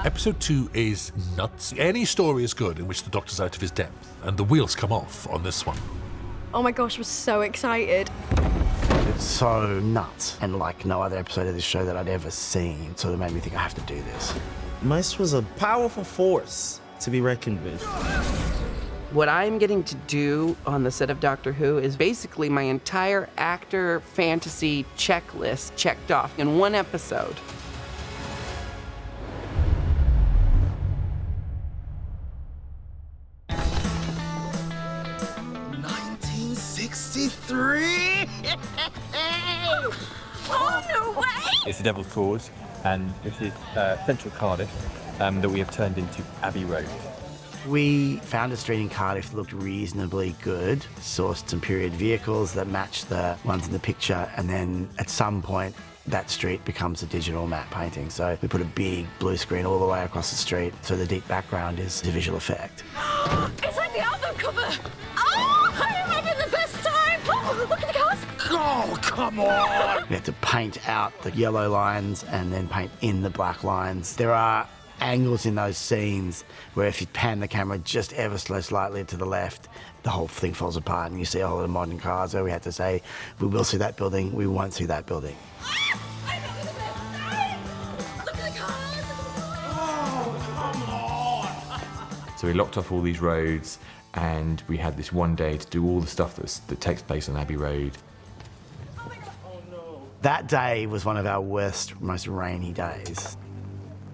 Episode 2 is nuts. Any story is good in which the Doctor's out of his depth, and the wheels come off on this one. Oh my gosh, I was so excited. It's so nuts, and like no other episode of this show that I'd ever seen. It sort of made me think I have to do this. Maestro's a powerful force to be reckoned with. What I'm getting to do on the set of Doctor Who is basically my entire actor fantasy checklist checked off in one episode. Oh, no way! It's the Devil's Chord, and this is central Cardiff that we have turned into Abbey Road. We found a street in Cardiff that looked reasonably good, sourced some period vehicles that matched the ones in the picture, and then at some point that street becomes a digital matte painting. So we put a big blue screen all the way across the street, so the deep background is a visual effect. It's like the album cover! Oh, I am having the best time! Oh, look at the cars! Oh, come on! We had to paint out the yellow lines and then paint in the black lines. There are angles in those scenes where if you pan the camera just ever so slightly to the left, the whole thing falls apart and you see a whole lot of modern cars where we had to say, we will see that building, we won't see that building. So we locked off all these roads, and we had this one day to do all the stuff that takes place on Abbey Road. That day was one of our worst, most rainy days.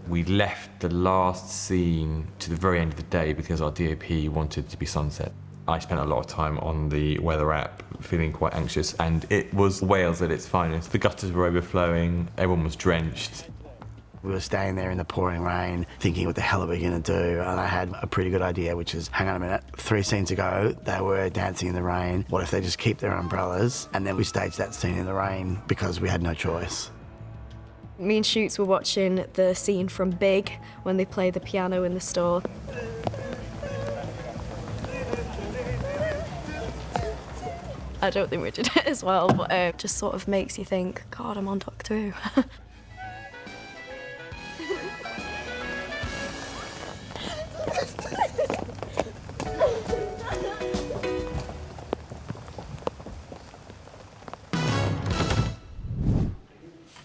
We left the last scene to the very end of the day because our DOP wanted it to be sunset. I spent a lot of time on the weather app feeling quite anxious, and it was Wales at its finest. The gutters were overflowing, everyone was drenched. We were staying there in the pouring rain, thinking, what the hell are we going to do? And I had a pretty good idea, which is, hang on a minute, 3 scenes ago, they were dancing in the rain. What if they just keep their umbrellas? And then we staged that scene in the rain because we had no choice. Me and Shoots were watching the scene from Big when they play the piano in the store. I don't think we did it as well, but it just sort of makes you think, God, I'm on Doctor Who.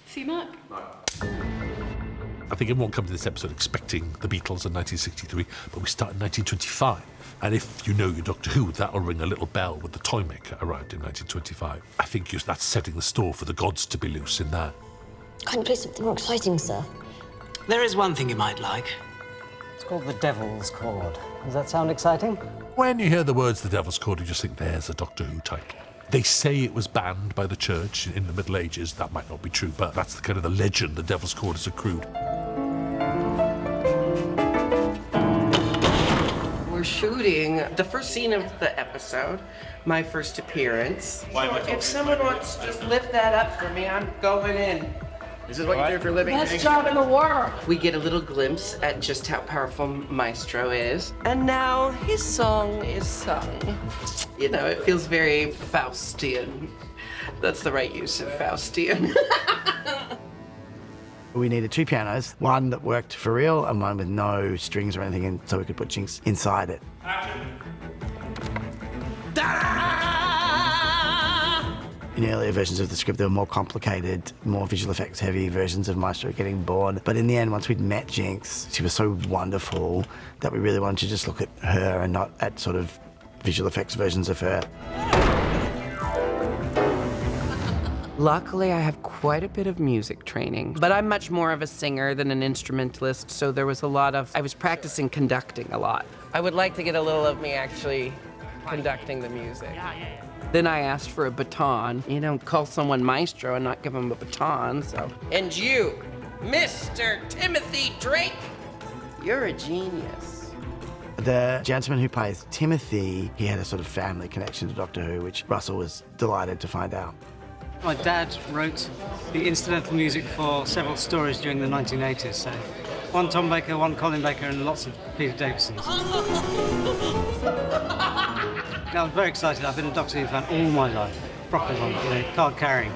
See, Mark? I think everyone comes to this episode expecting the Beatles in 1963, but we start in 1925. And if you know your Doctor Who, that'll ring a little bell with the Toymaker arrived in 1925. I think that's setting the store for the gods to be loose in that. Can't you play something more exciting, sir? There is one thing you might like. It's called the Devil's Chord. Does that sound exciting? When you hear the words the Devil's Chord, you just think there's a Doctor Who title. They say it was banned by the church in the Middle Ages. That might not be true, but that's the kind of the legend the Devil's Chord has accrued. We're shooting the first scene of the episode, my first appearance. If someone wants to just lift that up for me, I'm going in. This is what you do for a living. Best job in the world. We get a little glimpse at just how powerful Maestro is. And now his song is sung. You know, it feels very Faustian. That's the right use of Faustian. We needed 2 pianos, one that worked for real and one with no strings or anything in, so we could put chinks inside it. In earlier versions of the script, there were more complicated, more visual effects heavy versions of Maestro getting born. But in the end, once we'd met Jinx, she was so wonderful that we really wanted to just look at her and not at sort of visual effects versions of her. Luckily, I have quite a bit of music training, but I'm much more of a singer than an instrumentalist, so there was I was practicing conducting a lot. I would like to get a little of me actually conducting the music. Then I asked for a baton. You don't call someone maestro and not give them a baton, so. And you, Mr. Timothy Drake, you're a genius. The gentleman who plays Timothy, he had a sort of family connection to Doctor Who, which Russell was delighted to find out. My dad wrote the incidental music for several stories during the 1980s, so one Tom Baker, one Colin Baker, and lots of Peter Davisons. Now, I'm very excited. I've been a Doctor Who fan all my life. Proper one, card carrying.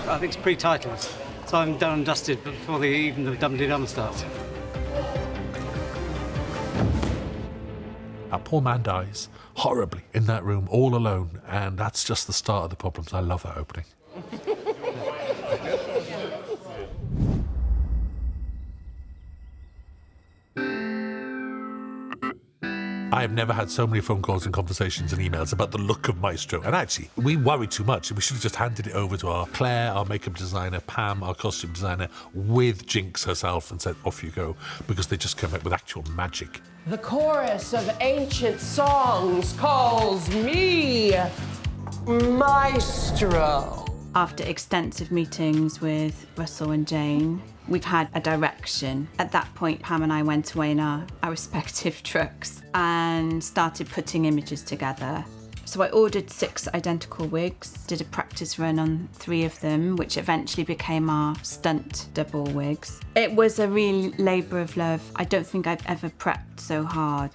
I think it's pre-titles. So I'm done and dusted before even the dum-de-dum starts. Our poor man dies horribly in that room, all alone, and that's just the start of the problems. I love that opening. I have never had so many phone calls and conversations and emails about the look of Maestro. And actually, we worried too much. We should have just handed it over to our Claire, our makeup designer, Pam, our costume designer, with Jinx herself and said, off you go, because they just come up with actual magic. The chorus of ancient songs calls me Maestro. After extensive meetings with Russell and Jane, we've had a direction. At that point, Pam and I went away in our respective trucks and started putting images together. So I ordered 6 identical wigs, did a practice run on 3 of them, which eventually became our stunt double wigs. It was a real labour of love. I don't think I've ever prepped so hard.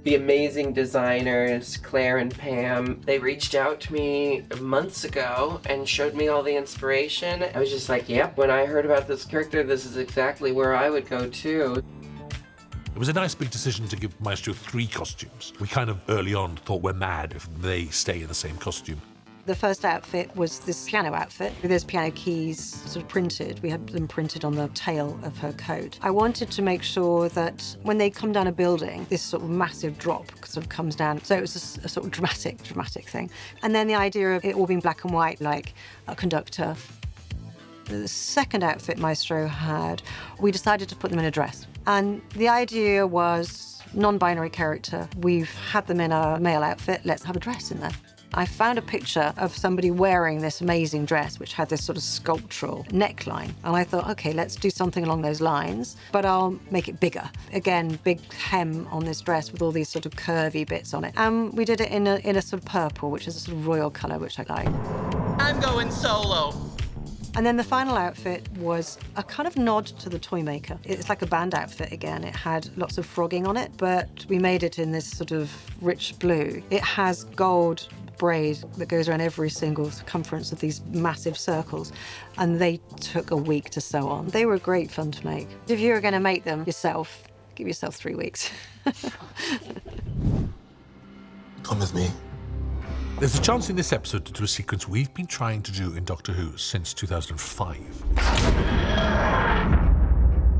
The amazing designers, Claire and Pam, they reached out to me months ago and showed me all the inspiration. I was just like, yep, when I heard about this character, this is exactly where I would go too. It was a nice big decision to give Maestro 3 costumes. We kind of early on thought we're mad if they stay in the same costume. The first outfit was this piano outfit. There's piano keys sort of printed. We had them printed on the tail of her coat. I wanted to make sure that when they come down a building, this sort of massive drop sort of comes down. So it was a sort of dramatic thing. And then the idea of it all being black and white, like a conductor. The second outfit Maestro had, we decided to put them in a dress. And the idea was non-binary character. We've had them in a male outfit, let's have a dress in there. I found a picture of somebody wearing this amazing dress, which had this sort of sculptural neckline. And I thought, okay, let's do something along those lines, but I'll make it bigger. Again, big hem on this dress with all these sort of curvy bits on it. And we did it in a sort of purple, which is a sort of royal colour, which I like. I'm going solo. And then the final outfit was a kind of nod to the toy maker. It's like a band outfit again. It had lots of frogging on it, but we made it in this sort of rich blue. It has gold braid that goes around every single circumference of these massive circles, and they took a week to sew on. They were great fun to make. If you were going to make them yourself, give yourself 3 weeks. Come with me. There's a chance in this episode to do a sequence we've been trying to do in Doctor Who since 2005.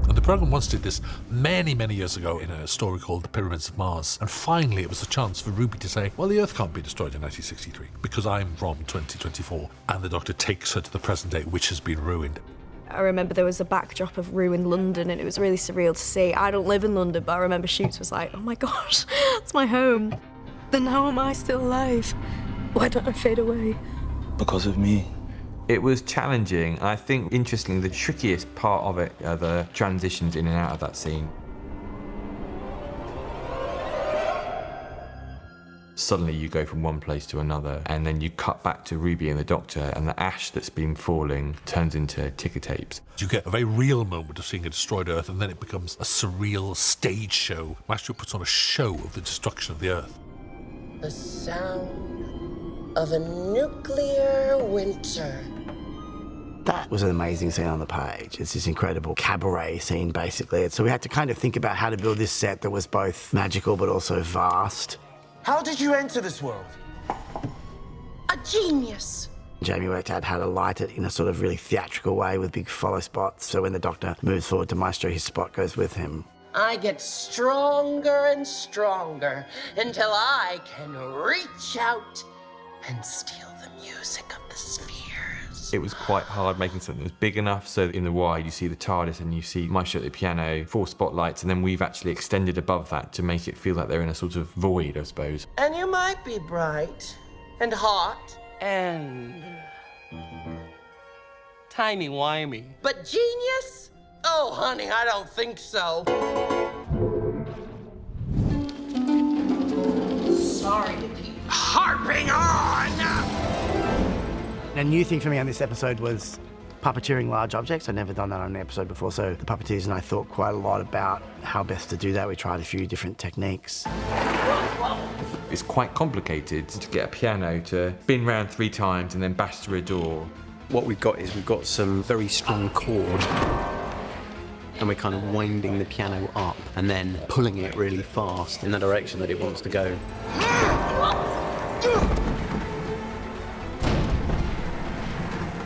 And the programme once did this many, many years ago in a story called The Pyramids of Mars. And finally it was a chance for Ruby to say, well, the Earth can't be destroyed in 1963 because I'm from 2024. And the Doctor takes her to the present day, which has been ruined. I remember there was a backdrop of ruined London and it was really surreal to see. I don't live in London, but I remember Shoots was like, oh my gosh, that's my home. Then how am I still alive? Why don't I fade away? Because of me. It was challenging. I think, interestingly, the trickiest part of it are the transitions in and out of that scene. Suddenly you go from one place to another, and then you cut back to Ruby and the Doctor, and the ash that's been falling turns into ticker tapes. You get a very real moment of seeing a destroyed Earth, and then it becomes a surreal stage show. Maestro puts on a show of the destruction of the Earth. The sound of a nuclear winter. That was an amazing scene on the page. It's this incredible cabaret scene, basically. So we had to kind of think about how to build this set that was both magical but also vast. How did you enter this world? A genius. Jamie worked out how to light it in a sort of really theatrical way with big follow spots. So when the Doctor moves forward to Maestro, his spot goes with him. I get stronger and stronger until I can reach out and steal the music of the spheres. It was quite hard making something that was big enough so that in the wide you see the TARDIS and you see Maestro at the piano, 4 spotlights, and then we've actually extended above that to make it feel like they're in a sort of void, I suppose. And you might be bright and hot and timey-wimey. But genius? Oh, honey, I don't think so. Sorry to keep harping on! A new thing for me on this episode was puppeteering large objects. I'd never done that on an episode before, so the puppeteers and I thought quite a lot about how best to do that. We tried a few different techniques. It's quite complicated to get a piano to spin round 3 times and then bash through a door. What we've got is we've got some very strong chord, and we're kind of winding the piano up and then pulling it really fast in the direction that it wants to go.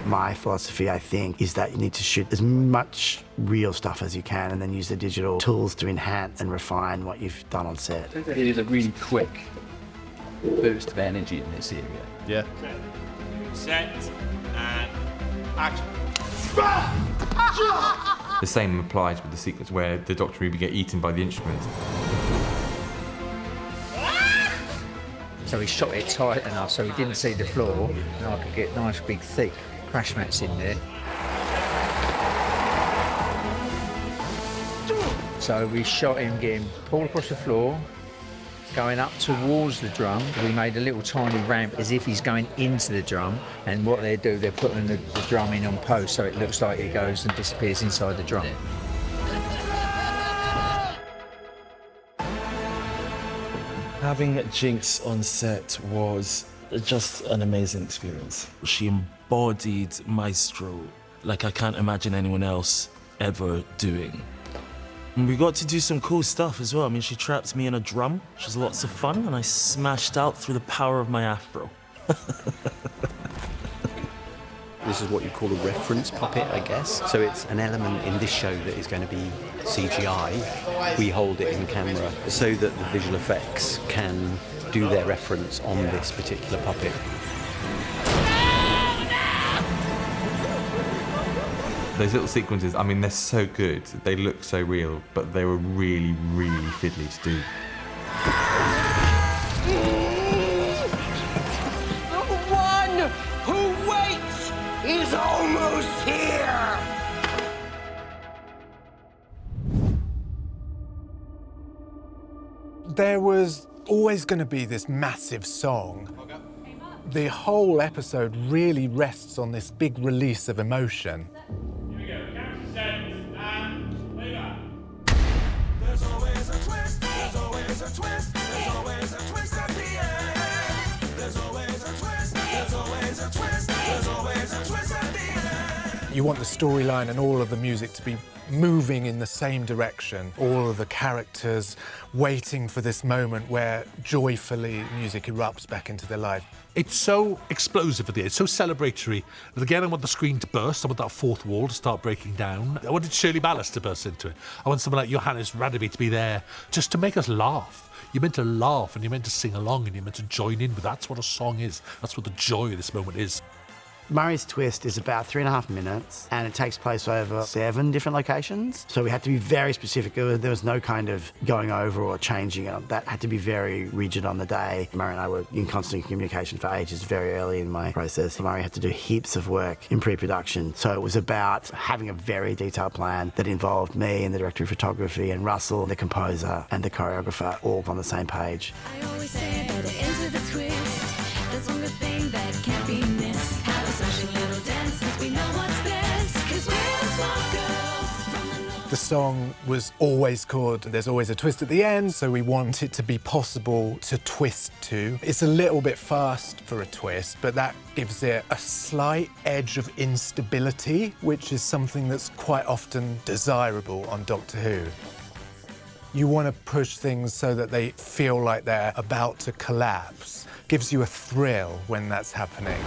My philosophy, I think, is that you need to shoot as much real stuff as you can and then use the digital tools to enhance and refine what you've done on set. It is a really quick burst of energy in this area. Yeah. Set and action. The same applies with the sequence where the Doctor Who get eaten by the instrument. So we shot it tight enough so we didn't see the floor, and I could get nice big thick crash mats in there. So we shot him getting pulled across the floor, going up towards the drum. We made a little tiny ramp as if he's going into the drum, and what they do, they're putting the drum in on post so it looks like it goes and disappears inside the drum. Having Jinx on set was just an amazing experience. She embodied maestro like I can't imagine anyone else ever doing. And we got to do some cool stuff as well. I mean, she trapped me in a drum, which was lots of fun, and I smashed out through the power of my afro. This is what you call a reference puppet, I guess. So it's an element in this show that is going to be CGI. We hold it in camera so that the visual effects can do their reference on this particular puppet. Those little sequences, I mean, they're so good. They look so real, but they were really, really fiddly to do. The one who waits is almost here! There was always going to be this massive song. The whole episode really rests on this big release of emotion. Here we go. Camera set and playback. There's always a twist, there's always a twist, there's always a twist at the end. There's always a twist, there's always a twist, there's always a twist at the end. You want the storyline and all of the music to be moving in the same direction. All of the characters waiting for this moment where joyfully music erupts back into their life. It's so explosive at the end, it's so celebratory that again I want the screen to burst, I want that fourth wall to start breaking down. I wanted Shirley Ballas to burst into it. I want someone like Johannes Radeby to be there just to make us laugh. You're meant to laugh and you're meant to sing along and you're meant to join in, but that's what a song is. That's what the joy of this moment is. Murray's Twist is about 3.5 minutes and it takes place over 7 different locations. So we had to be very specific. There was no kind of going over or changing it. That had to be very rigid on the day. Murray and I were in constant communication for ages very early in my process. Murray had to do heaps of work in pre-production. So it was about having a very detailed plan that involved me and the director of photography and Russell, the composer and the choreographer all on the same page. I always say that into the twist, there's one good thing that can't be missed. Have a special little dance since we know what's best, 'cause we're the smart girls from the north. The song was always called There's Always a Twist at the End, so we want it to be possible to twist to. It's a little bit fast for a twist, but that gives it a slight edge of instability, which is something that's quite often desirable on Doctor Who. You want to push things so that they feel like they're about to collapse. Gives you a thrill when that's happening.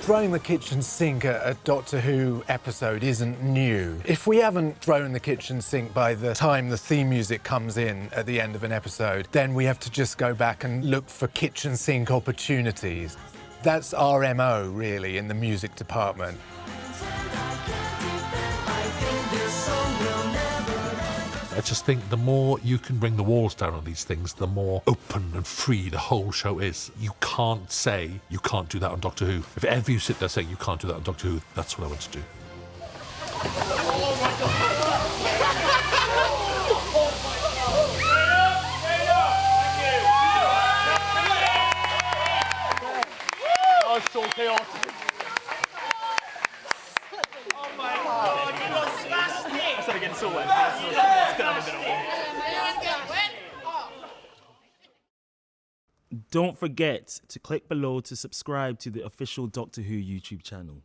Throwing the kitchen sink at a Doctor Who episode isn't new. If we haven't thrown the kitchen sink by the time the theme music comes in at the end of an episode, then we have to just go back and look for kitchen sink opportunities. That's our MO, really, in the music department. I just think the more you can bring the walls down on these things, the more open and free the whole show is. You can't say you can't do that on Doctor Who. If ever you sit there saying you can't do that on Doctor Who, that's what I want to do. Oh, it's so chaotic. Oh my God, you got smashed in. It's getting so wet. It's gonna have a bit of Don't forget to click below to subscribe to the official Doctor Who YouTube channel.